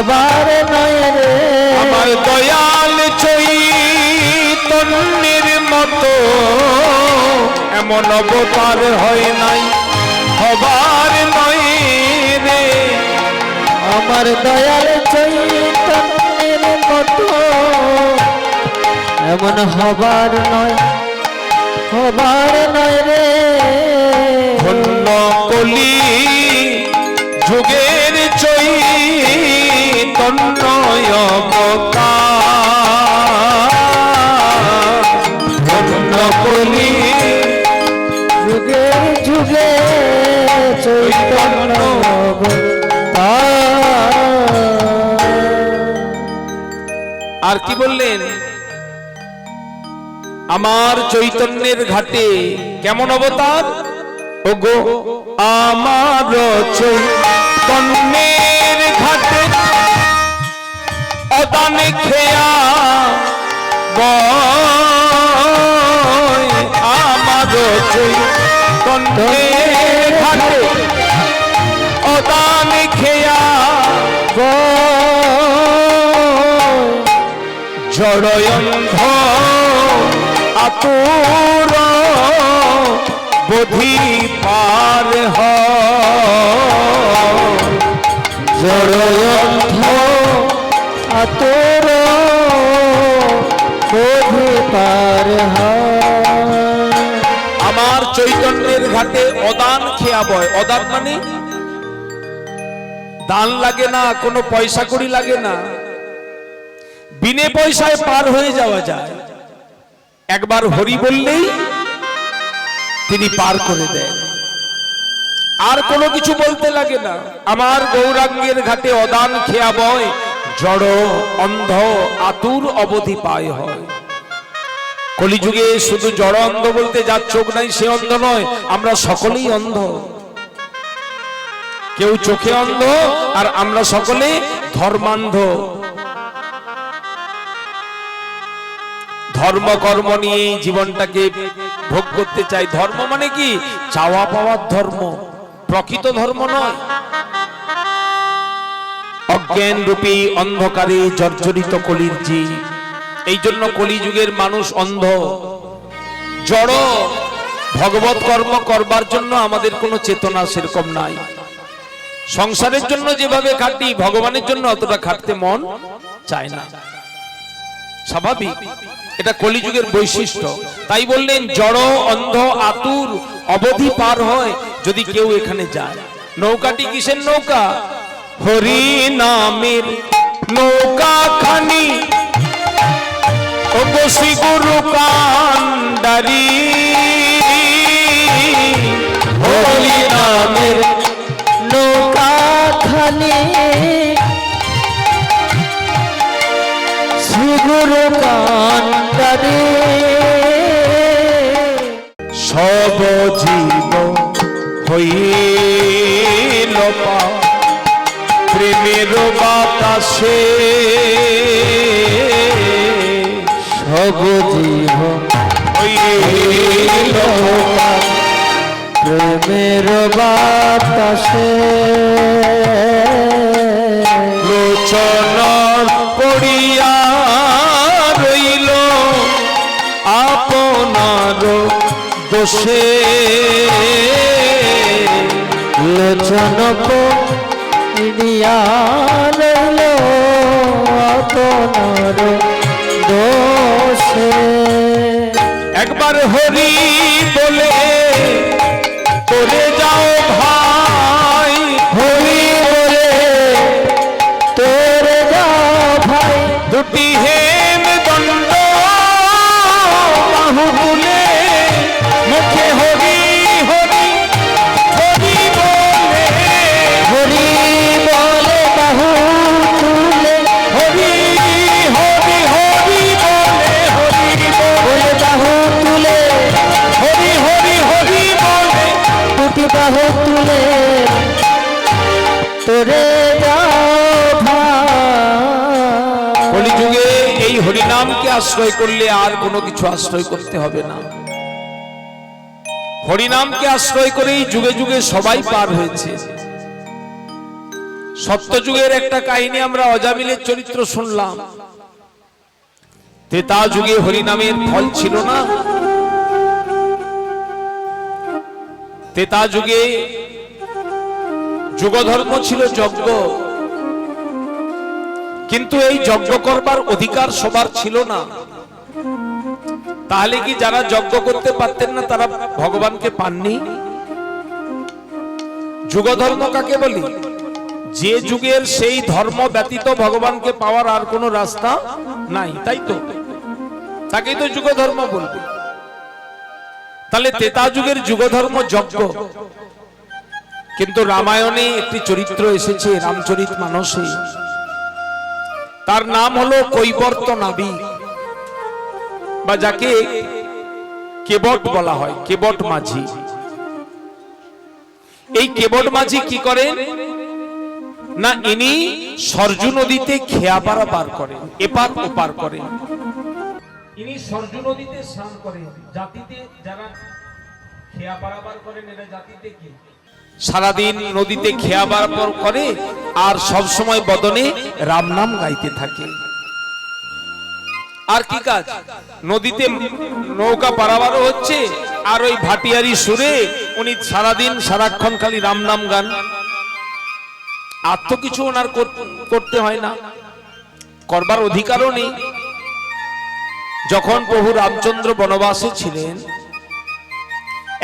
হবার নয় রে। আমার দয়াল চৈতন্যের মতো এমন অবতার হয় নাই, হবার নয় রে। আমার দয়াল চৈতন্যের মতো এমন হবার নয়, হবার নয় রে। ধন্য কলি যুগের চৈতন্য অবতার, ধন্য কলি যুগে যুগে চৈতন্য অবতার। আর কি বললেন? আমার চৈতন্যের ঘাটে কেমন অবতার? ওগো আমার চৈতন্যের ঘাটে অদান খেয়া বয়, আমার চৈতন্যের ঘাটে অদান খেয়া জড়য়ন্ধ আতুর বোধি পার জড়য়ন্ধ আতুর বোধি পার। আমার চৈতন্যের ঘাটে অদান খেয়া বয়। অদান মানে দান লাগে না, কোনো পয়সা কড়ি লাগে না, বিনে পয়সায় পার হয়ে যাওয়া যায়। একবার হরি বললেই তিনি পার করে দেন, আর কোনো কিছু বলতে লাগে না। আমার গৌরাঙ্গের ঘাটে অদান খেয়া বয়, জড় অন্ধ আতুর অবধি পায় হয়। কলিযুগে শুধু জড় অন্ধ বলতে যার চোখ নাই সে অন্ধ নয়, আমরা সকলেই অন্ধ। কেউ চোখে অন্ধ আর আমরা সকলে ধর্মান্ধ। ধর্ম কর্ম নিয়ে জীবনটাকে ভোগ করতে চাই। ধর্ম মানে কি? চাওয়া পাওয়ার ধর্ম, প্রকৃত ধর্ম নয়। অজ্ঞান রূপী অন্ধকারে জর্জরিত কলির জীব। এই জন্য কলিযুগের মানুষ অন্ধ, জড়। ভগবত কর্ম করবার জন্য আমাদের কোনো চেতনা সেরকম নাই। সংসারের জন্য যেভাবে খাটি, ভগবানের জন্য অতটা খাটতে মন চায় না, স্বাভাবিক। এটা কলিযুগের বৈশিষ্ট্য। তাই বললেন জড় অন্ধ আতুর অবধি পার হয় যদি কেউ এখানে যায়। নৌকাটি কিসের নৌকা? হরি নামের নৌকা খানি, ওগো শ্রী গুরু কান্ডারি। হরি নামের নৌকা খানি, শ্রী গুরু কান্ডারি। সব জীব হইল প্রেমের বাতাসে, সব জীব হইল প্রেমের বাতাসে। লোচন পড়িয়া রইল আপনার দোষে, লোচন পড়িয়া রইল আপনার দোষে। একবার হরি বলে তোরে যাও ভাই, হরি বলে তোরে যাও ভাই। দুটি হেম দণ্ড বাহু তুলে মুখে হরি হরি হরি বলে, হরি বলে বাহু তুলে, হরি হরি হরি বলে, হরি বলে বাহু তুলে, হরি হরি হরি বলে, দুটি বাহু তুলে তোরে যাও ভাই। কলিযুগে এই হরিনামকে আশ্রয় করলে আর কোনো কিছু আশ্রয় করতে হবে না। হরিনামকে আশ্রয় করেই যুগে যুগে সবাই পার হয়েছে। সত্যযুগের একটা কাহিনী আমরা অজামিলের চরিত্র শুনলাম। ত্রেতা যুগে হরিনামের ফল ছিল না। ত্রেতা যুগে যুগধর্ম ছিল যজ্ঞ, কিন্তু এই যজ্ঞ করবার অধিকার সবার ছিল না। তাহলে কি যারা যজ্ঞ করতে পারতেন না তারা ভগবানকে পাননি? যুগধর্ম কাকে বলি? যে যুগের সেই ধর্ম ব্যতীত ভগবানকে পাওয়ার আর কোনো রাস্তা নাই, তাই তো, তাকেই তো যুগধর্ম বলবে। তাহলে ত্রেতা যুগের যুগধর্ম যজ্ঞ, কিন্তু রামায়ণে একটি চরিত্র এসেছে রামচরিতমানসে, তার নাম হলো কৈবর্ত নাবিক, বা যাকে কেবট বলা হয়, কেবট মাঝি। এই কেবট মাঝি কি করেন না, ইনি সরজু নদীতে খেয়া পারাপার করেন, এপার ওপার করেন। ইনি সরজু নদীতে স্নান করেন। জাতিতে যারা খেয়া পারাপার করেন এরা জাতিতে কি সারাদিন নদীতে খেয়া পারাপার করে আর সব সময় বদনে রাম নাম গাইতে থাকে। আর কি কাজ? নদীতে নৌকা পারাবারও হচ্ছে, আর ওই ভাটিয়ারি সুরে উনি সারাদিন সারাক্ষণ খালি রাম নাম গান। আর তো কিছু ওনার করতে হয় না, করবার অধিকারও নেই। যখন প্রভু রামচন্দ্র বনবাসে ছিলেন,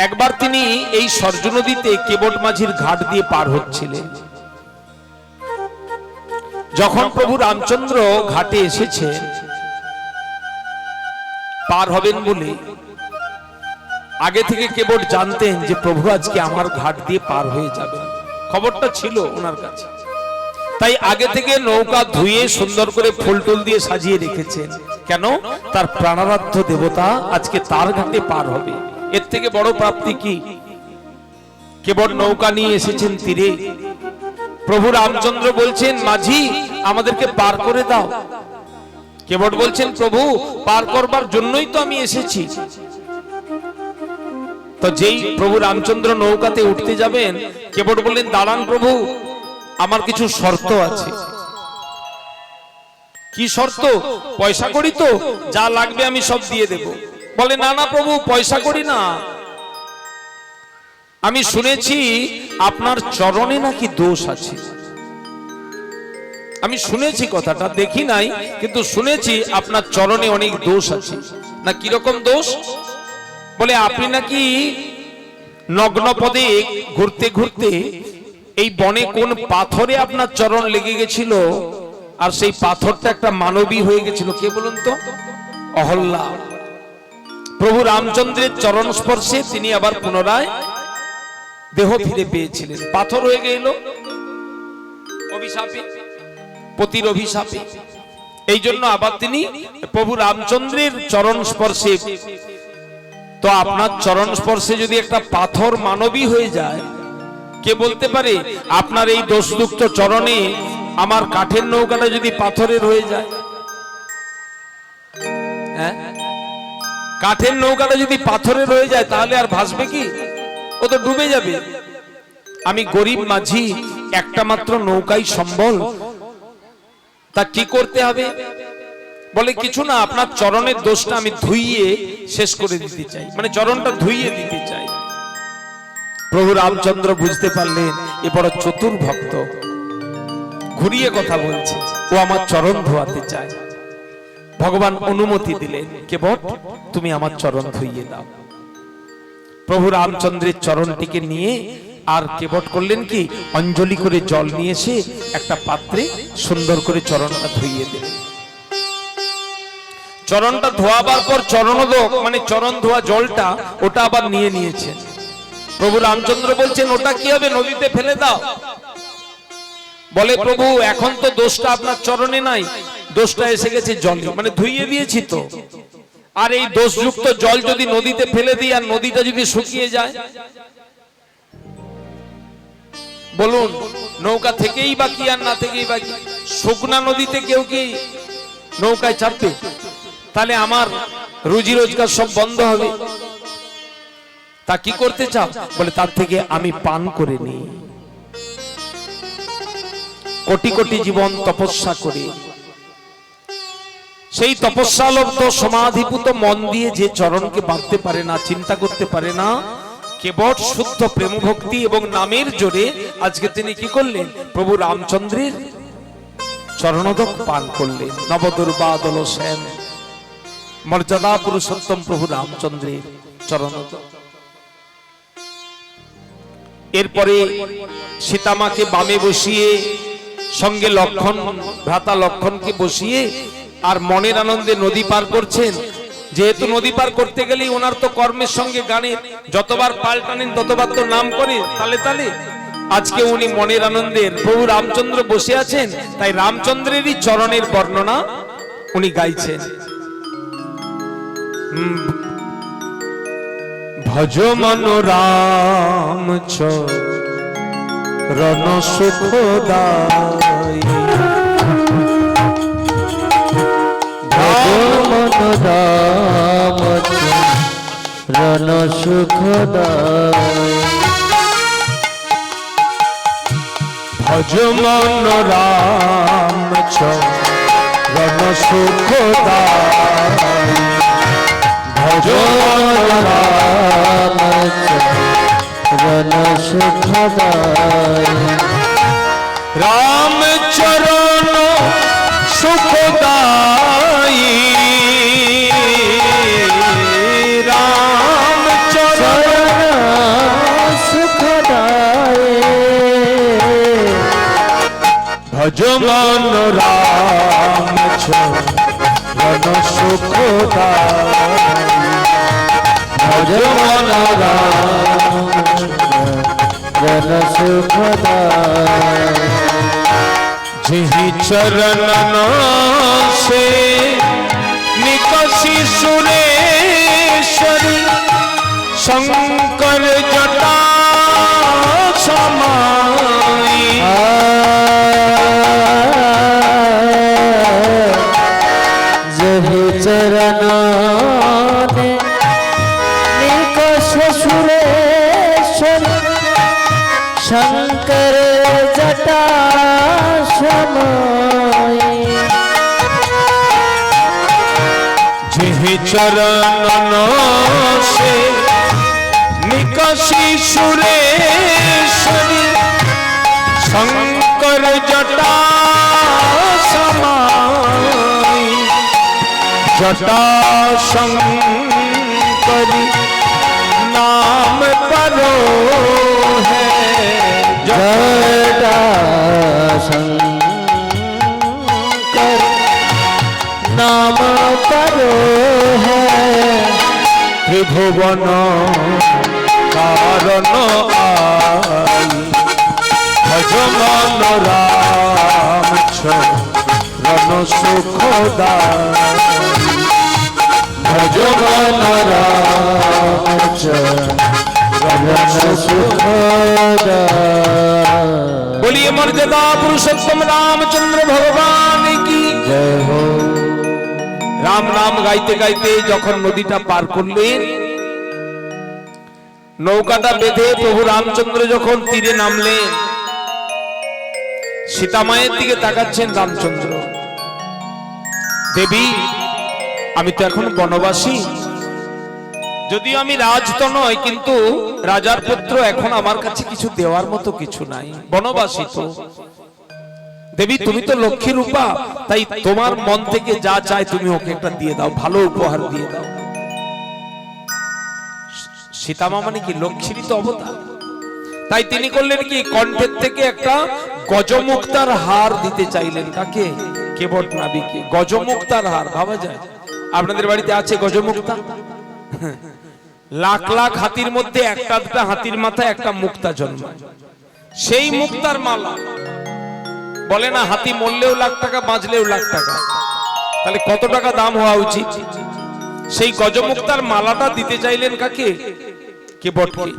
একবার তিনি এই সরজু নদীতে কেবট মাঝির ঘাট দিয়ে পার হচ্ছিলেন। যখন প্রভু রামচন্দ্র ঘাটে এসেছেন, পার হবেন বলে আগে থেকে কেবট জানতেন যে প্রভু আজকে আমার ঘাট দিয়ে পার হয়ে যাবেন, খবরটা ছিল ওনার কাছে। তাই আগে থেকে নৌকা ধুয়ে সুন্দর করে ফুল টুল দিয়ে সাজিয়ে রেখেছেন। কেন? তার প্রাণারাধ্য দেবতা আজকে তার ঘাটে পার হবে। এর থেকে বড় প্রাপ্তি কি? কেবট নৌকা নিয়ে এসেছেন তীরে। প্রভু রামচন্দ্র বলছেন, মাঝি আমাদেরকে পার করে দাও। কেবট বলছেন, প্রভু পার করবার জন্যই তো আমি এসেছি। তো যেই প্রভু রামচন্দ্র নৌকাতে উঠতে যাবেন, কেবট বললেন, দাঁড়ান প্রভু, আমার কিছু শর্ত আছে। কি শর্ত? পয়সা করি তো, যা লাগবে আমি সব দিয়ে দেব। বলে, না না প্রভু, পয়সা করি না। আমি শুনেছি আপনার চরণে নাকি দোষ আছে। আমি শুনেছি, কথাটা দেখি নাই, কিন্তু শুনেছি আপনার চরণে অনেক দোষ আছে। না, কিরকম দোষ? বলে, আপনি নাকি নগ্ন পদে ঘুরতে ঘুরতে এই বনে কোন পাথরে আপনার চরণ লেগে গেছিল, আর সেই পাথরটা একটা মানবী হয়ে গেছিল। কে বলুন তো? অহল্যা। প্রভু রামচন্দ্রের চরণ স্পর্শে তিনি আবার পুনরায় দেহ ফিরে পেয়েছিলেন। পাথর হয়ে গেল অভিশাপে, পতির অভিশাপে। এই জন্য আবার তিনি প্রভু রামচন্দ্রের চরণ স্পর্শে। তো আপনার চরণ স্পর্শে যদি একটা পাথর মানবী হয়ে যায়, কে বলতে পারে আপনার এই দোষযুক্ত চরণে আমার কাঠের নৌকাটা যদি পাথরের হয়ে যায়? হ্যাঁ, কাঠের নৌকাটা যদি পাথরের হয়ে যায় তাহলে আর ভাসবে কি? ও তো ডুবে যাবে। আমি গরিব মাঝি, একটা মাত্র নৌকাই সম্বল, তা কি করতে হবে? বলে, কিছু না, আপনার চরণের দোষটা আমি ধুইয়ে শেষ করে দিতে চাই, মানে চরণটা ধুইয়ে দিতে চাই। প্রভু রামচন্দ্র বুঝতে পারলেন এ বড় চতুর ভক্ত, ঘুরিয়ে কথা বলছে, ও আমার চরণ ধোয়াতে চায়। ভগবান অনুমতি দিলেন, কেবট তুমি আমার চরণ ধুইয়ে দাও। প্রভু রামচন্দ্রের চরণটিকে নিয়ে আর কেবট করলেন কি, অঞ্জলি করে জল নিয়ে এসে একটা পাত্রে সুন্দর করে চরণটা ধুইয়ে দিলেন। চরণটা ধোয়াবার পর চরণোদক মানে চরণ ধোয়া জলটা ওটা আবার নিয়ে নিয়েছেন। প্রভু রামচন্দ্র বলছেন, ওটা কি হবে? নদীতে ফেলে দাও। বলে, প্রভু এখন তো দোষটা আপনার চরণে নাই, দোষটা এসে গেছে জলে, মানে ধুইয়ে দিয়েছি তো। আর এই দোষযুক্ত জল যদি নদীতে ফেলে দিই আর নদীটা যদি শুকিয়ে যায়, বলুন নৌকা থেকেই বা কি আর না থেকেই বা কি? শুকনা নদীতে কেউ কি নৌকায় চাপবে? তাহলে আমার রুজি রোজগার সব বন্ধ হবে। তা কি করতে চাও? বলে, তার থেকে আমি পান করে নিই। কোটি কোটি জীবন তপস্যা করে সেই তপস্যালব্ধ সমাধিভূত মন দিয়ে যে চরণকে বাঁধতে পারে না, চিন্তা করতে পারে না, কেবল শুদ্ধ প্রেম ভক্তি এবং নামের জোরে আজকে তিনি কি করলেন? প্রভু রামচন্দ্রের চরণোদক পান করলেন। নবদুর্বাদল সেন মর্যাদা পুরুষোত্তম প্রভু রামচন্দ্রের চরণোদক। এরপরে সীতামাকে বামে বসিয়ে সঙ্গে লক্ষণ, ভ্রাতা লক্ষণকে বসিয়ে আর মনের আনন্দে নদী পার করছেন। যেহেতু নদী পার করতে গেলেই ওনার তো কর্মের সঙ্গে গানের যতবার পাল টানেন ততবার তো নাম করে তালে তালে। আজকে উনি মনের আনন্দের প্রভু রামচন্দ্র বসে আছেন, তাই রামচন্দ্রেরই চরণের বর্ণনা উনি গাইছেন। ভজ মন রাম চরণ সুখদাই, মন রাম চরণ সুখদায়, ভজ মন রাম চরণ সুখদাই, ভজ রাম চরণ সুখদায়, রাম চরণ সুখদাই, রাম চরণ সুখদায়, ভজ মন রাম চরণ সুখদাই, ভজ মন রাম চরণ সুখদায়, जिहि चरणन से निकसी सुरेश्वरी, शंकर जटा समाई, जहि चरण निकष सुरेश्वर, शंकर जटा समाई, जिहि चरणन से निकसी सुरेश्वरी, शंकर जटा समाई, जटा शंकरी नाम परो है, जटा शंकर नाम परो है, त्रिभुवन कारण आई, भज मन राम चरण सुखदाई, भज मन राम चरण सुखदाय। बोलिए मर्यादा पुरुषोत्तम रामचंद्र भगवान की जय हो। राम नाम गाইতে গাইতে যখন নদীটা পার করলেন, নৌকাটা বেঁধে প্রভু রামচন্দ্র যখন তীরে নামলেন, সীতামায়ের দিকে তাকাচ্ছেন রামচন্দ্র। দেবী, আমি তো এখন বনবাসী, যদিও আমি রাজ তো নয়, কিন্তু রাজার পুত্র, এখন আমার কাছে কিছু দেওয়ার মতো কিছু নাই, বনবাসী তো। দেবী, তুমি তো লক্ষ্মী রূপা, তাই তোমার মন থেকে যা চায় তুমি ওকে একটা দিয়ে দাও, ভালো উপহার দিয়ে দাও। সীতামা মানে কি লক্ষ্মীরই তো অবতার, তাই তিনি করলেন কি, কণ্ঠের থেকে একটা গজমুক্তার হার দিতে চাইলেন। কাকে? কেবট নাবিকে। গজমুক্তার হার ভাবা যায়? আপনাদের বাড়িতে আছে গজমুক্তা? লাখ লাখ হাতির মধ্যে একটা দুটা হাতির মাথায় একটা মুক্তা জন্মায়, সেই মুক্তার মালা। বলে না হাতি মরলেও লাখ টাকা, বাঁচলেও লাখ টাকা, তাহলে কত টাকা দাম হওয়া উচিত? সেই গজমুক্তার মালাটা দিতে চাইলেন কাকে? কেবটকে।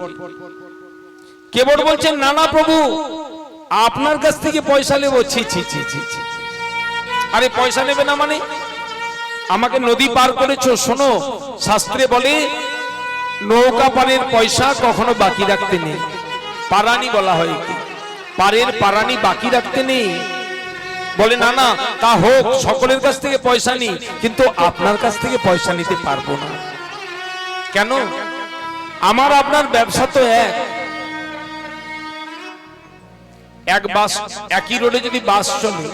কেবট বলছেন, না না প্রভু, আপনার কাছ থেকে পয়সা নেব। ছি ছি ছি ছি ছি। আরে পয়সা নেবে না মানে? আমাকে নদী পার করেছো, শোনো, শাস্ত্রে বলে নৌকা পারের পয়সা কখনো বাকি রাখতে নেই। পারানি বলা হয় কি, পারের পারানি বাকি রাখতে নেই। বলে না না, তা হোক, সকলের কাছ থেকে পয়সা নিই, কিন্তু আপনার কাছ থেকে পয়সা নিতে পারবো না। কেন? আমার আপনার ব্যবসা তো এক বাস, একই রোডে যদি বাস চলে,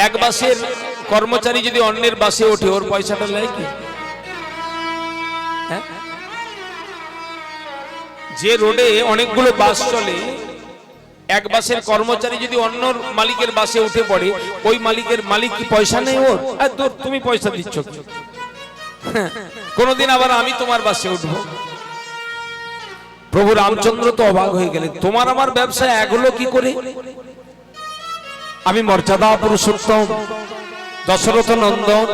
এক বাসের কর্মচারী যদি অন্যের বাসে ওঠে, ওর পয়সাটা নেয় কি? হ্যাঁ? যে রোডে অনেকগুলো বাস চলে, এক বাসের কর্মচারী যদি অন্য মালিকের বাসে উঠে পড়ে, ওই মালিক কি পয়সা নেই ওর? তোর তুমি পয়সা দিচ্ছ কি? কোনদিন আবার আমি তোমার বাসে উঠবো? প্রভু রামচন্দ্র তো অবাক হয়ে গেলেন, তোমার আমার ব্যবসা এক হলো কি করে? আমি মর্যাদা পুরুষোত্তম দশরথ নন্দন,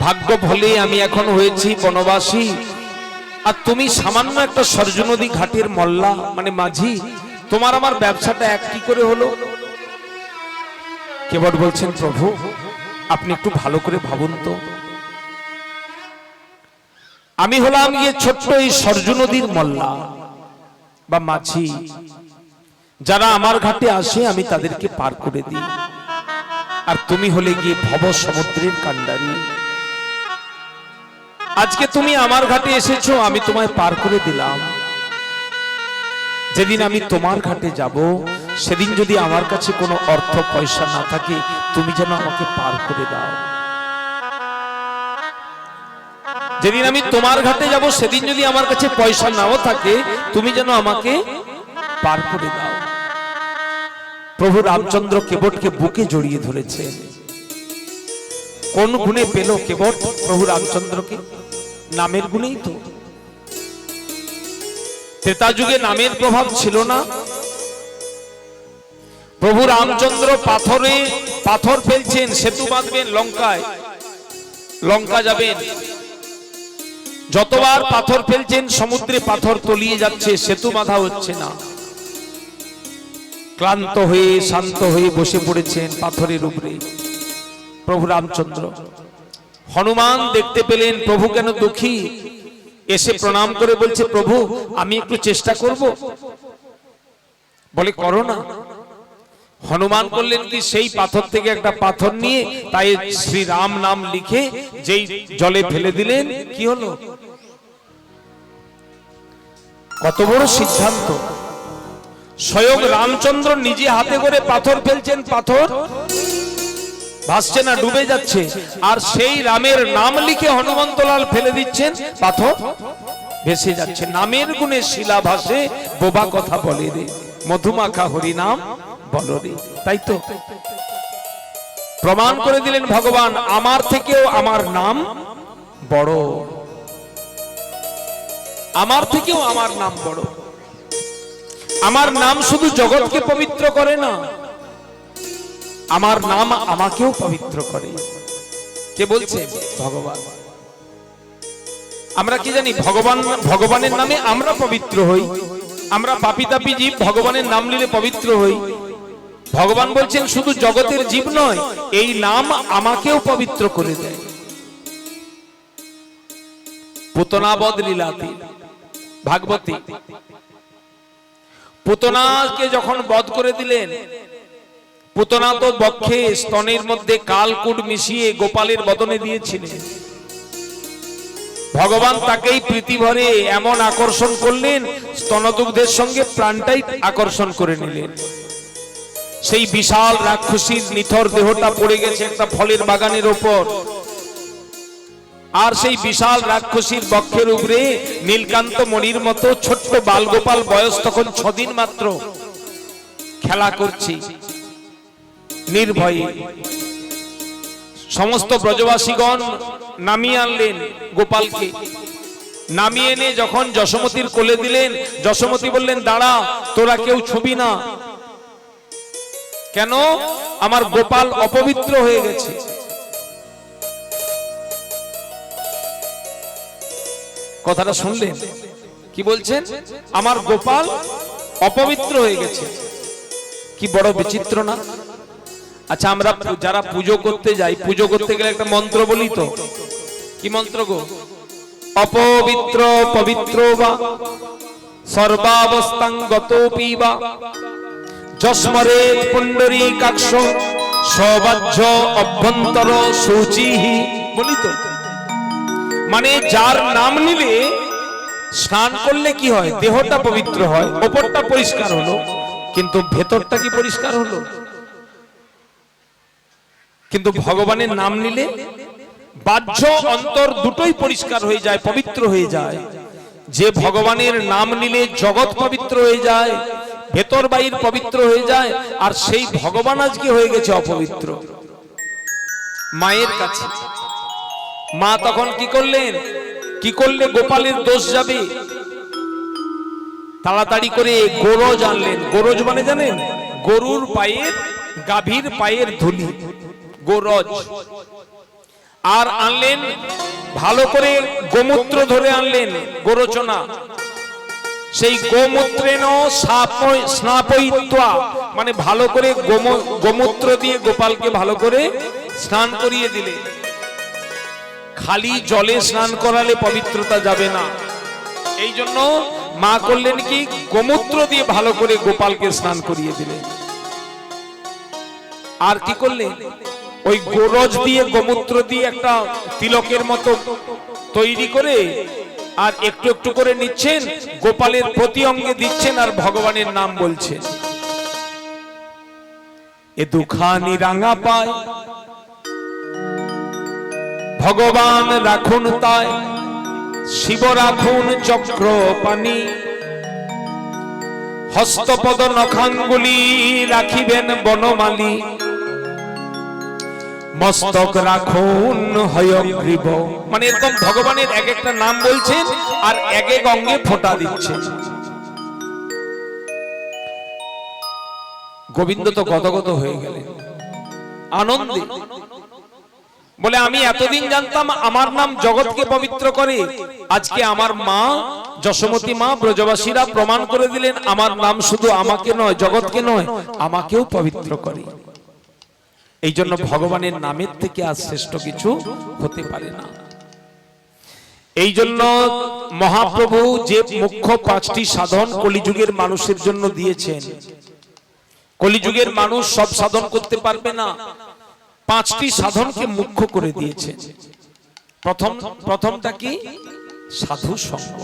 ভাগ্য ভুলে আমি এখন হয়েছি বনবাসী, আর তুমি সামান্য একটা সরজু নদী ঘাটের মল্লা, মানে মাঝি। তোমার আমার ব্যবসাটা এক কি করে হলো? কেবল বলছেন, প্রভু আপনি একটু ভালো করে ভাবুন তো। আমি হলাম গিয়ে ছোট্ট এই সরজু নদীর মল্লা বা মাঝি, যারা আমার ঘাটে আসে আমি তাদেরকে পার করে দিই, আর তুমি হলে গিয়ে ভব সমুদ্রের কান্ডারি। আজকে তুমি আমার ঘাটে এসেছো, আমি তোমায় পার করে দিলাম। যেদিন আমি তোমার ঘাটে যাব, সেদিন যদি আমার কাছে কোনো অর্থ পয়সা না থাকে, তুমি যেন আমাকে পার করে দাও। যেদিন আমি তোমার ঘাটে যাব, সেদিন যদি আমার কাছে পয়সা নাও থাকে, তুমি যেন আমাকে পার করে দাও। প্রভু রামচন্দ্র কেবটকে বুকে জড়িয়ে ধরেছে। কোন গুণে পেল কেবট প্রভু রামচন্দ্রকে? নামের গুণেই তো। ত্রেতা যুগে নামের প্রভাব ছিল না। প্রভু রামচন্দ্র পাথর ফেলছেন, সেতু বাঁধবেন লঙ্কায়, লঙ্কা যাবেন। যতবার পাথর ফেলছেন, সমুদ্রে পাথর তলিয়ে যাচ্ছে, সেতু বাঁধা হচ্ছে না। ক্লান্ত হয়ে শান্ত হয়ে বসে পড়েছেন পাথরের উপরে প্রভু রামচন্দ্র। হনুমান দেখতে পেলেন প্রভু কেন দুঃখী, এসে প্রণাম করে বলছে, প্রভু আমি একটু চেষ্টা করব। বলে, করো না। হনুমান করলেন কি, সেই পাথর থেকে একটা পাথর নিয়ে তাই শ্রী রাম নাম লিখে যেই জলে ফেলে দিলেন। কি হলো? কত বড় সিদ্ধান্ত! স্বয়ং রামচন্দ্র নিজে হাতে করে পাথর ফেলছেন, পাথর ভাসছে না, ডুবে যাচ্ছে, আর সেই রামের নাম লিখে হনুমন্তলাল ফেলে দিচ্ছেন, পাথর ভেসে যাচ্ছে। নামের গুণে শিলা ভাসে, বোবা কথা বলে রে, মধুমাখা হরি নাম বলো রে। তাই তো প্রমাণ করে দিলেন ভগবান, আমার থেকেও আমার নাম বড়, আমার থেকেও আমার নাম বড়। আমার নাম শুধু জগৎকে পবিত্র করে না, আমার নাম আমাকেও পবিত্র করে। কে বলছে? ভগবান। আমরা কি জানি? ভগবানের নামে আমরা পবিত্র হই। আমরা পাপী তাপী জীব, ভগবানের নাম নিলে পবিত্র হই। ভগবান বলছেন শুধু জগতের জীব নয়, এই নাম আমাকেও পবিত্র করে দেয়। পুতনাবধ লীলাতে ভাগবতী, পুতনাকে যখন বধ করে দিলেন, পুতনা তো বক্ষে স্তনের মধ্যে কালকুট মিশিয়ে গোপালের বদনে দিয়েছিলেন। ভগবান তাকেই প্রীতি ভরে এমন আকর্ষণ করলেন, স্তনদুগ্ধের সঙ্গে প্রাণটাই আকর্ষণ করে নিলেন। সেই বিশাল রাক্ষসীর নিথর দেহটা পড়ে গেছে একটা ফলের বাগানের ওপর, আর সেই বিশাল রাক্ষসীর বক্ষের উপরে নীলকান্ত মণির মতো ছোট্ট বালগোপাল, বয়স তখন 6 দিন মাত্র, খেলা করছে নির্ভয়ে। সমস্ত ব্রজবাসীগণ নামিয়ে আনলেন গোপালকে। নামিয়ে এনে যখন যশোমতীর কোলে দিলেন, যশোমতী বললেন, দাঁড়া, তোরা কেউ ছুবি না। কেন? আমার গোপাল অপবিত্র হয়ে গেছে। কথাটা শুনলেন? কি বলছেন? আমার গোপাল অপবিত্র হয়ে গেছে। কি বড় বিচিত্র না? আচ্ছা, আমরা যারা পুজো করতে যাই, পুজো করতে গেলে একটা মন্ত্র বলি তো। কি মন্ত্র গো? অপবিত্র পবিত্র বা সর্বাবস্থাং গতোপি বা যস্মরে পুণ্ডরীকাক্ষ সবাহ্য অভ্যন্তর শুচিহি, বলি তো, মানে যার নাম নিলে স্নান করলে কি হয়, দেহটা পবিত্র হয়, ওপরটা পরিষ্কার হলো, কিন্তু ভেতরটা কি পরিষ্কার হলো? কিন্তু ভগবানের নাম নিলে বাহ্য অন্তর দুটোই পরিষ্কার হয়ে যায়, পবিত্র হয়ে যায়। যে ভগবানের নাম নিলে জগৎ পবিত্র হয়ে যায়, ভেতর বাইর পবিত্র হয়ে যায়, আর সেই ভগবান আজকে হয়ে গেছে অপবিত্র। মায়ের কাছে মা তখন কি করলেন, কি করলে গোপালের দোষ যাবে, তাড়াতাড়ি করে গোরজ আনলেন। গোরজ মানে জানেন, গরুর পায়ের, গাভীর পায়ের ধুলি, গোরজ। আর আনলেন ভালো করে গোমূত্র ধরে আনলেন, গোরচনা। সেই গোমূত্রেন স্নাপয়িত্বা, মানে ভালো করে গোমূত্র দিয়ে গোপালকে ভালো করে স্নান করিয়ে দিলে। খালি জলে স্নান করালে পবিত্রতা যাবে না, এই জন্য মা করলেন কি, গোমূত্র দিয়ে ভালো করে গোপালকে স্নান করিয়ে দিলেন। আর কি করলেন, ওই গোরজ দিয়ে, গোমূত্র দিয়ে একটা তিলকের মতো তৈরি করে আর একটু একটু করে নিচ্ছেন, গোপালের প্রতি অঙ্গে দিচ্ছেন, আর ভগবানের নাম বলছেন। এ দুখানি রাঙা পায় ভগবান রাখুন তাই, শিব রাখুন চক্র পানি, হস্তপদ নখাঙ্গুলি রাখিবেন বনমালী, মস্তক রাখুন হয়গ্রীব। মানে এরকম ভগবানের এক একটা নাম বলছেন আর এক এক অঙ্গে ফোঁটা দিচ্ছেন। গোবিন্দ তো গদগদ হয়ে গেলেন আনন্দে, বলে আমি এতদিন জানতাম আমার নাম জগৎকে পবিত্র করে, আজকে আমার মা যশোমতী মা ব্রজবাসীরা প্রমাণ করে দিলেন আমার নাম শুধু আমাকে নয়, জগৎকে নয়, আমাকেও পবিত্র করে। এই জন্য ভগবানের নামের থেকে আর শ্রেষ্ঠ কিছু হতে পারে না। এই জন্য মহাপ্রভু যে মুখ্য 5টি সাধন কলিযুগের মানুষের জন্য দিয়েছেন, কলিযুগের মানুষ সব সাধন করতে পারবে না, 5টি সাধনকে মুখ্য করে দিয়েছে। প্রথমটা কি, সাধু সঙ্গ।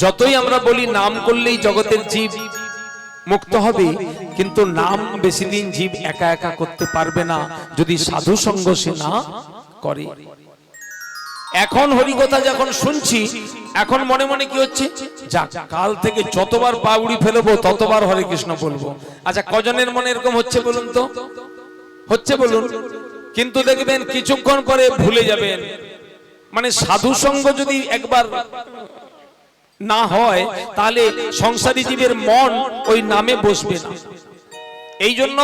যতই আমরা বলি নাম করলেই জগতের জীব মুক্ত হবে, কিন্তু নাম বেশি দিন জীব একা একা করতে পারবে না যদি সাধু সঙ্গ সে না করে। এখন হরিকথা যখন শুনছি, এখন মনে মনে কি হচ্ছে, যাক কাল থেকে যতবার পাউড়ি ফেলবো ততবার হরে কৃষ্ণ বলবো। আচ্ছা কজনের মনে এরকম হচ্ছে বলুন তো, হচ্ছে বলুন? কিন্তু দেখবেন কিছুক্ষণ পরে ভুলে যাবেন। মানে সাধু সঙ্গ যদি একবার না হয় তাহলে সংসারী জীবের মন ওই নামে বসবে না। এই জন্য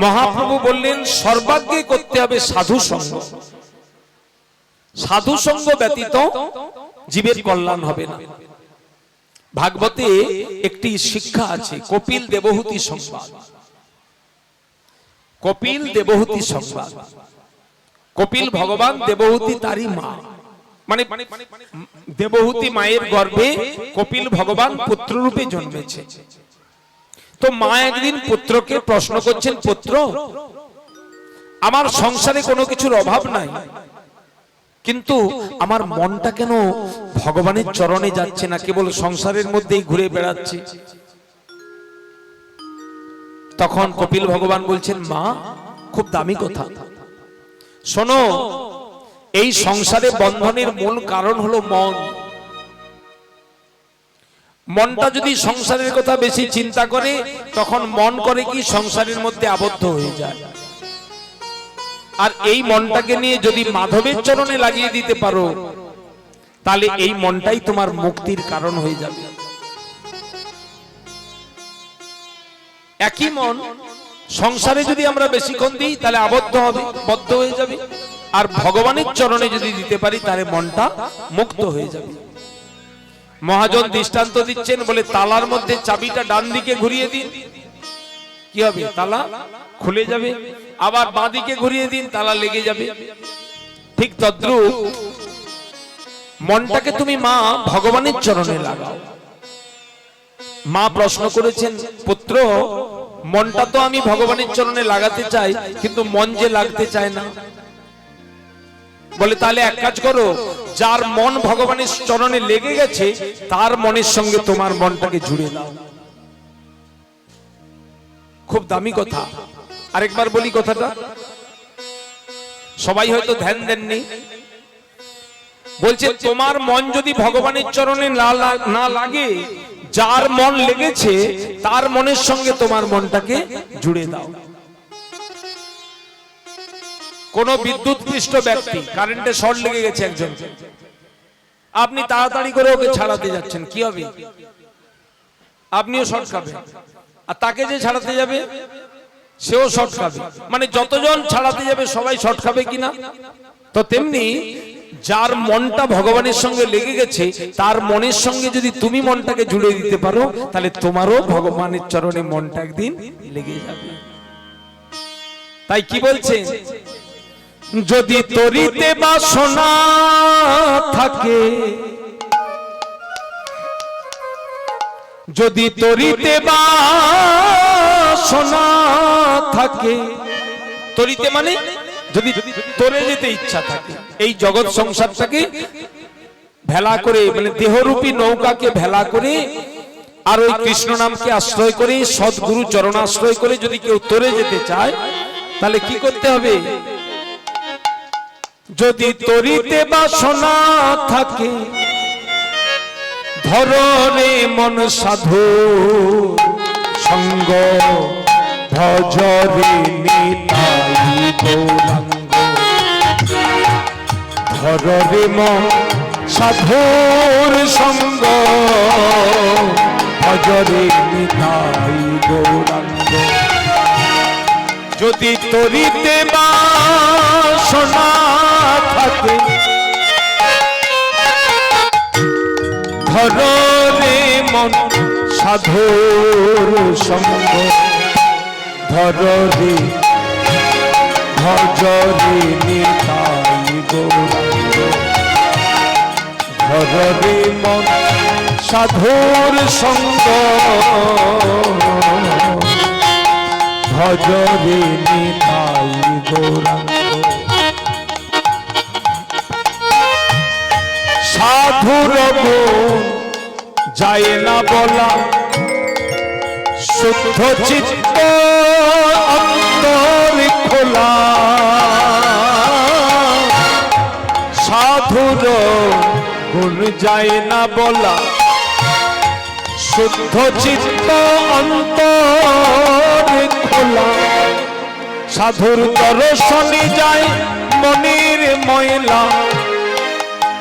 মহাপ্রভু বললেন সর্বাগ্যে করতে হবে সাধু সঙ্গ। সাধু সঙ্গ ব্যতীত জীবের কল্যাণ হবে না। ভাগবতে একটি শিক্ষা আছে, কপিল দেবহূতি সংবাদ। কপিল দেবহূতি সংবাদ। কপিল ভগবান, দেবহূতি তারই মা। মানে দেবহূতি মায়ের গর্ভে কপিল ভগবান পুত্ররূপে জন্মেছে। তো মা একদিন পুত্রকে প্রশ্ন করছেন, পুত্র আমার সংসারে কোনো কিছুর অভাব নাই, কিন্তু আমার মনটা কেন ভগবানের চরণে যাচ্ছে না, কেবল সংসারের মধ্যেই ঘুরে বেড়াচ্ছে। তখন কপিল ভগবান বলছেন, মা খুব দামি কথা, শোনো, এই সংসারে বন্ধনের মূল কারণ হলো মন। মনটা যদি সংসারের কথা বেশি চিন্তা করে, তখন মন করে কি সংসারের মধ্যে আবদ্ধ হয়ে যায়। আর এই মনটাকে নিয়ে যদি মাধবের চরণে লাগিয়ে দিতে পারো, তাহলে এই মনটাই তোমার মুক্তির কারণ হয়ে যাবে। একই মন সংসারে যদি আমরা বেশিক্ষণ দিই তাহলে আবদ্ধ হবে, বদ্ধ হয়ে যাবে। আর ভগবানের চরণে যদি দিতে পারি তাহলে মনটা মুক্ত হয়ে যাবে। মহাজন দৃষ্টান্ত দিচ্ছেন, বলে তালার মধ্যে চাবিটা ডান দিকে ঘুরিয়ে দিন, কি হবে, তালা খুলে যাবে। আবার বাঁ দিকে ঘুরিয়ে দিন, তালা লেগে যাবে। ঠিক তদ্রূপ মনটাকে তুমি মা ভগবানের চরণে লাগাও। মা প্রশ্ন করেছেন, পুত্র মনটা তো আমি ভগবানের চরণে লাগাতে চাই, কিন্তু মন যে লাগতে চায় না। বলে তাহলে এক কাজ করো, যার মন ভগবানের চরণে লেগে গেছে তার মনের সঙ্গে তোমার মনটাকে জুড়ে দাও। খুব দামি কথা, আরেকবার বলি কথাটা, সবাই হয়তো ধ্যান দেননি। বলছে তোমার মন যদি ভগবানের চরণে না লাগে, যার মন লেগেছে তার মনের সঙ্গে তোমার মনটাকে জুড়ে দাও। কোন বিদ্যুৎপৃষ্ট ব্যক্তি, কারেন্টে শর্ট লেগে গেছে একজন, আপনি তাড়াতাড়ি করে ওকে ছাড়াতে যাচ্ছেন, কি হবে? আপনিও শর্ট খাবেন, আর তাকে যে ছাড়াতে যাবে সেও শর্ট খাবে। মানে যতজন ছাড়াতে যাবে সবাই শর্ট খাবে কিনা? তো তেমনি যার মনটা ভগবানের সঙ্গে লেগে গেছে তার মনের সঙ্গে যদি তুমি মনটাকে জুড়ে দিতে পারো, তাহলে তোমারও ভগবানের চরণে মনটা একদিন লেগে যাবে। তাই কি বলছে, যদি তরিতে বাসনা থাকে, যদি তরিতে বাসনা থাকে, তরিতে মানে যদি তরে যেতে ইচ্ছা থাকে, এই জগৎ সংসারটাকে ভেলা করে, মানে দেহরূপী নৌকাকে ভেলা করে আর ওই কৃষ্ণ নামকে আশ্রয় করে, সদ্গুরু চরণ আশ্রয় করে যদি কেউ তরে যেতে চায়, তাহলে কি করতে হবে? যদি তরিতে বাসনা থাকে, ধরনে মন সাধু সঙ্গ, ভজরে নিতাই গৌরাঙ্গ, ধররে মন সাধুর সঙ্গ, ভজরে নিতাই গৌরাঙ্গ। যদি তরিতে বাসনা থাকে, ধরে মন সাধুর সঙ্গ, ধরে ভজরে নিতাই গৌরাঙ্গ, ধরে মন সাধুর সঙ্গ, ভজরে নিতাই গৌরাঙ্গ। সাধুর গুণ যায় না বলা, শুদ্ধ চিত্ত অন্তর খোলা, সাধুর গুণ যায় না বলা, শুদ্ধ চিত্ত অন্তর খোলা, সাধুর দর্শনে যায় মনির ময়লা,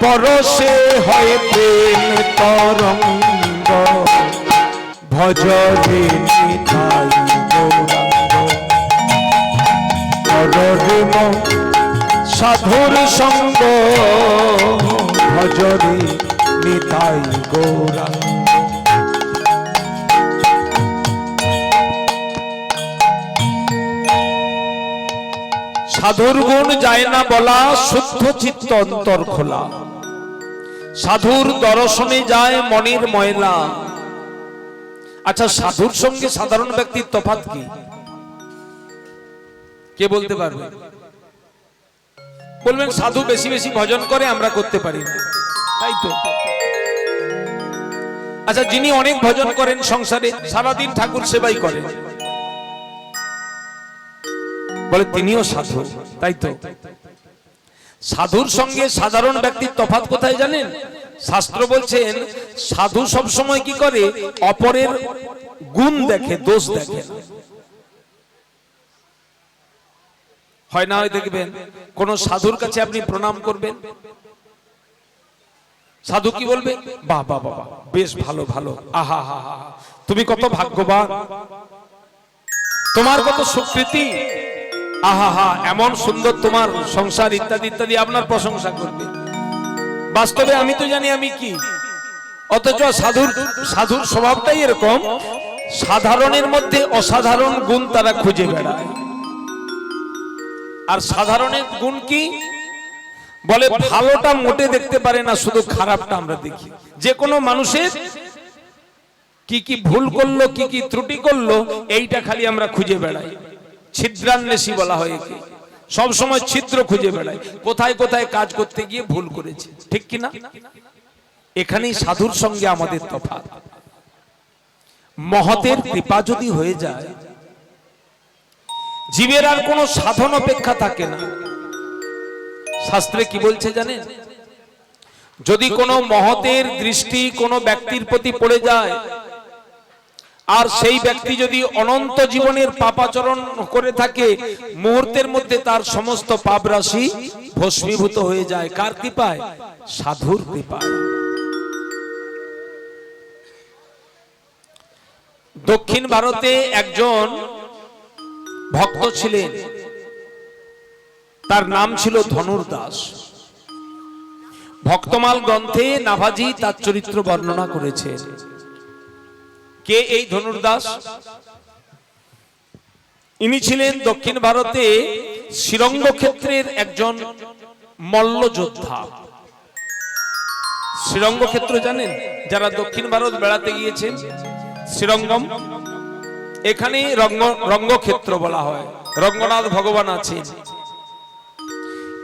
পরশে হয় প্রেম তরঙ্গ, ভজরে নিতাই গৌরাঙ্গ, ধরে মন সাধুর সঙ্গ, ভজরে নিতাই গৌরাঙ্গ। সাধুর গুণ যায় না বলা, শুদ্ধ চিত্ত অন্তর খোলা, সাধুর দর্শনে যায় মনের ময়লা। আচ্ছা, সাধুর সঙ্গে সাধারণ ব্যক্তির তফাৎ কি? কে বলতে পারবে? বলবেন সাধু বেশি বেশি ভজন করে, আমরা করতে পারি না, তাই তো? আচ্ছা, যিনি অনেক ভজন করেন সংসারে, সারাদিন ঠাকুর সেবাই করেন, বলে তিনিও সাধু, তাই তো? সাধুর সঙ্গে সাধারণ ব্যক্তির তফাৎ কোথায় জানেন? শাস্ত্র বলছেন সাধু সব সময় কি করে? অপরের গুণ দেখে, দোষ দেখে। হয় না, হয় দেখবেন কোন সাধুর কাছে আপনি প্রণাম করবেন, সাধু কি বলবে? বাহ বাহ বাহ, বেশ ভালো ভালো, আহা হা হা, তুমি কত ভাগ্যবান, তোমার কত সুকৃতি, আহা হা, এমন সুন্দর তোমার সংসার, ইত্যাদি ইত্যাদি আপনার প্রশংসা করবে। বাস্তবে আমি তো জানি আমি কি, অথচ সাধুর স্বভাবটাই এরকম, সাধারণের মধ্যে অসাধারণ গুণ তারা খুঁজে বেড়ায়। আর সাধারণের গুণ কি? বলে ভালোটা মোটে দেখতে পারে না, শুধু খারাপটা আমরা দেখি। যে কোনো মানুষের কি কি ভুল করলো, কি কি ত্রুটি করলো, এইটা খালি আমরা খুঁজে বেড়াই। ছিদ্রান্বেষী বলা হয় একে, সব সময় ছিদ্র খুঁজে বেড়াই, কোথায় কোথায় কাজ করতে গিয়ে ভুল করেছে, ঠিক কি না? এখানেই সাধুর সঙ্গে আমাদের তফাৎ। মহতের কৃপা যদি হয়ে যায়, জীবের আর কোনো সাধন অপেক্ষা থাকে না। শাস্ত্রে কি বলছে জানেন? যদি কোনো মহতের দৃষ্টি কোনো ব্যক্তির প্রতি পড়ে যায়, আর সেই ব্যক্তি যদি অনন্ত জীবনের পাপাচরণ করে থাকে, মুহূর্তের মধ্যে তার সমস্ত পাপ রাশি ভস্মীভূত হয়ে যায়। কার কৃপায়? সাধুর কৃপায়। দক্ষিণ ভারতে একজন ভক্ত ছিলেন, তার নাম ছিল ধনুর্দাস। ভক্তমাল গ্রন্থে নাভাজি তার চরিত্র বর্ণনা করেছেন। কে এই ধনুর্দাস? ইনি ছিলেন দক্ষিণ ভারতে শ্রীরঙ্গ ক্ষেত্রের একজন মল্লযোদ্ধা। শ্রীরঙ্গ ক্ষেত্র জানেন? যারা দক্ষিণ ভারত বেড়াতে গিয়েছেন, শ্রীরঙ্গম, এখানে রঙ্গক্ষেত্র বলা হয়। রঙ্গনাথ ভগবান আছেন।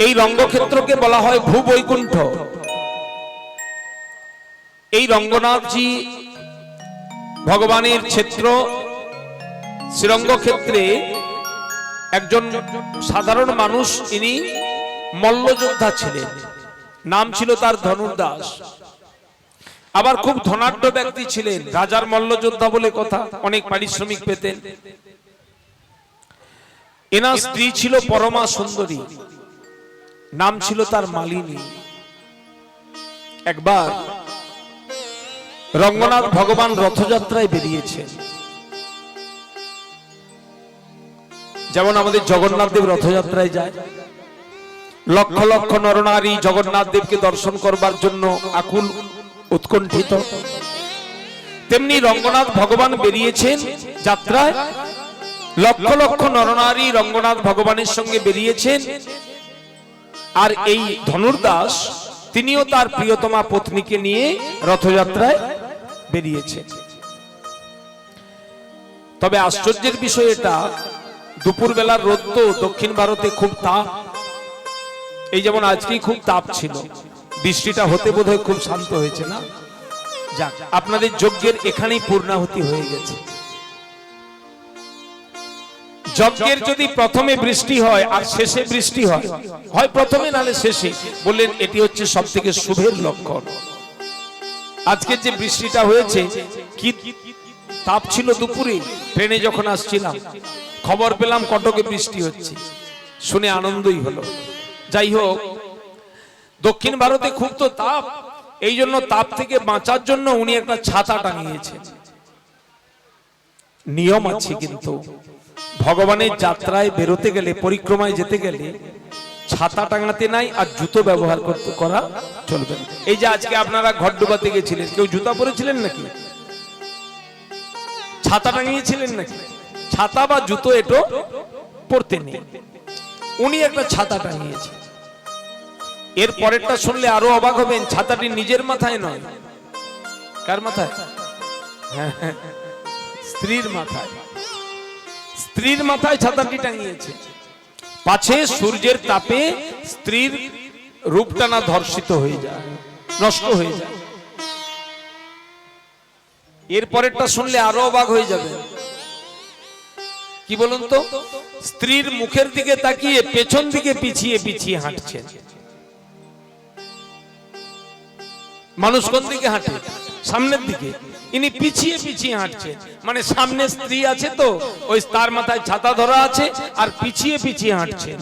এই রঙ্গক্ষেত্রকে বলা হয় ভূবৈকুণ্ঠ। এই রঙ্গনাথজি ভগবানের ক্ষেত্র শ্রীরঙ্গ ক্ষেত্রে একজন সাধারণ মানুষ, ইনি মল্লযোদ্ধা ছিলেন। নাম ছিল তার ধনুর্দাস। আবার খুব ধনাঢ্য ব্যক্তি ছিলেন, রাজার মল্লযোদ্ধা বলে কথা, অনেক পারিশ্রমিক পেতেন। এনার স্ত্রী ছিল পরমা সুন্দরী, নাম ছিল তার মালিনী। একবার রঙ্গনাথ ভগবান রথযাত্রায় বেরিয়েছেন। যেমন আমাদের জগন্নাথ দেব রথযাত্রায় যায়, লক্ষ লক্ষ নরনারী জগন্নাথ দেবকে দর্শন করবার জন্য আকুল উৎকণ্ঠিত, তেমনি রঙ্গনাথ ভগবান বেরিয়েছেন যাত্রায়। লক্ষ লক্ষ নরনারী রঙ্গনাথ ভগবানের সঙ্গে বেরিয়েছেন। আর এই ধনুর্দাস তিনিও তার প্রিয়তমা পত্নীকে নিয়ে রথযাত্রায় বেরিয়েছেন। তবে আশ্চর্যের বিষয় এটা, দুপুর বেলার রোদ তো দক্ষিণ ভারতে খুব তাপ। এই যেমন আজকেই খুব তাপ ছিল, বৃষ্টিটা হতে বোধহয় খুব শান্ত হয়েছে না? যাক, আপনাদের যজ্ঞের এখানেই পূর্ণাহুতি হয়ে গেছে। যজ্ঞের যদি প্রথমে বৃষ্টি হয় আর শেষে বৃষ্টি হয়, হয় প্রথমে নালে শেষে, বললেন এটি হচ্ছে সব থেকে শুভের লক্ষণ। আজকে যে বৃষ্টিটা হয়েছে, কি তাপ ছিল দুপুরে, ট্রেনে যখন আসছিলাম খবর পেলাম কটকে বৃষ্টি হচ্ছে, শুনে আনন্দই হলো। যাই হোক, দক্ষিণ ভারতে খুব তো তাপ, এই জন্য তাপ থেকে বাঁচার জন্য উনি একটা ছাতা টাঙিয়েছেন। নিয়ম আছে কিন্তু, ভগবানের যাত্রায় বেরোতে গেলে, পরিক্রমায় যেতে গেলে ছাতা টাঙাতে নাই, আর জুতো ব্যবহার করা চলবে না। এই যে আজকে আপনারা ঘট ডুবাতে গেছিলেন, কেউ জুতা পরেছিলেন নাকি? ছাতা টাঙিয়েছিলেন নাকি? ছাতা বা জুতো এটো পরতে নেই। উনি একটা ছাতা টাঙিয়েছেন। এর পরেরটা শুনলে আরো অবাক হবেন, ছাতাটি নিজের মাথায় নয়। কার মাথায়? স্ত্রীর মাথায়। স্ত্রীর মাথায় ছাতাটি টাঙিয়েছে, পাছে সূর্যের তাপে স্ত্রীর রূপটা না ধর্ষিত হয়ে যায়, নষ্ট হয়ে যায়। এর পরেরটা শুনলে আরো অবাক হয়ে যাবে। কি বলুন তো? স্ত্রীর মুখের দিকে তাকিয়ে পেছন দিকে পিছিয়ে পিছিয়ে হাঁটছেন। মানুষ কোন দিকে হাঁটে? সামনের দিকে। ইনি পিছিয়ে পিছিয়ে হাঁটছে, মানে সামনে স্ত্রী আছে তো ওই তার মাথায় ছাতা ধরা আছে, আর পিছিয়ে পিছিয়ে হাঁটছে।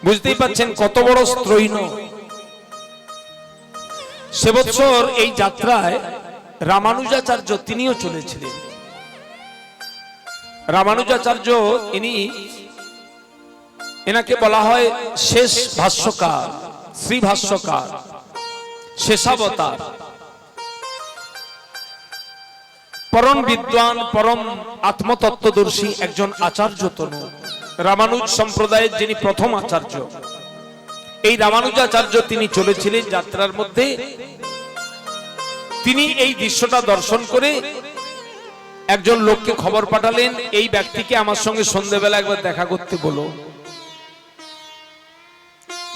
বুঝতেই পাচ্ছেন কত বড় স্ত্রৈণ। সে বছর এই যাত্রায় রামানুজাচার্য তিনিও চলেছিলেন। রামানুজাচার্য এনাকে বলা হয় শেষ ভাষ্যকার, শ্রী ভাষ্যকার, শেষাবতার। পরম বিদ্বান, পরম আত্মতত্ত্বদর্শী একজন আচার্য তনু। রামানুজ সম্প্রদায়ের যিনি প্রথম আচার্য, এই রামানুজাচার্য তিনি চলেছিলেন যাত্রার মধ্যে। তিনি এই দৃশ্যটা দর্শন করে একজন লোককে খবর পাঠালেন, এই ব্যক্তিকে আমার সঙ্গে সন্ধ্যেবেলা একবার দেখা করতে বলো।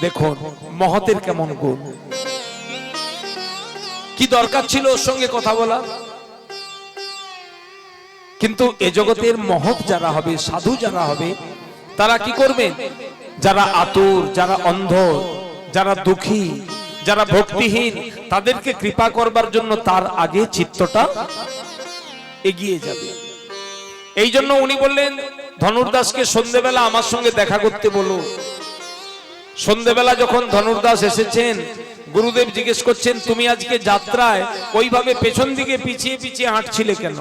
দেখুন মহতের কেমন গুণ, কি দরকার ছিল ওর সঙ্গে কথা বলা। কিন্তু এ জগতের মহৎ যারা হবে, সাধু যারা হবে, তারা কি করবেন? যারা আতুর, যারা অন্ধ, যারা দুঃখী, যারা ভক্তিহীন, তাদেরকে কৃপা করবার জন্য তার আগে চিত্তটা এগিয়ে যাবে। এই জন্য উনি বললেন ধনুর্দাসকে সন্ধ্যেবেলা আমার সঙ্গে দেখা করতে বলো। সন্ধ্যেবেলা যখন ধনুর্দাস এসেছেন, গুরুদেব জিজ্ঞেস করছেন, তুমি আজকে যাত্রায় ওইভাবে পেছন দিকে পিছিয়ে পিছিয়ে হাঁটছিলে কেন?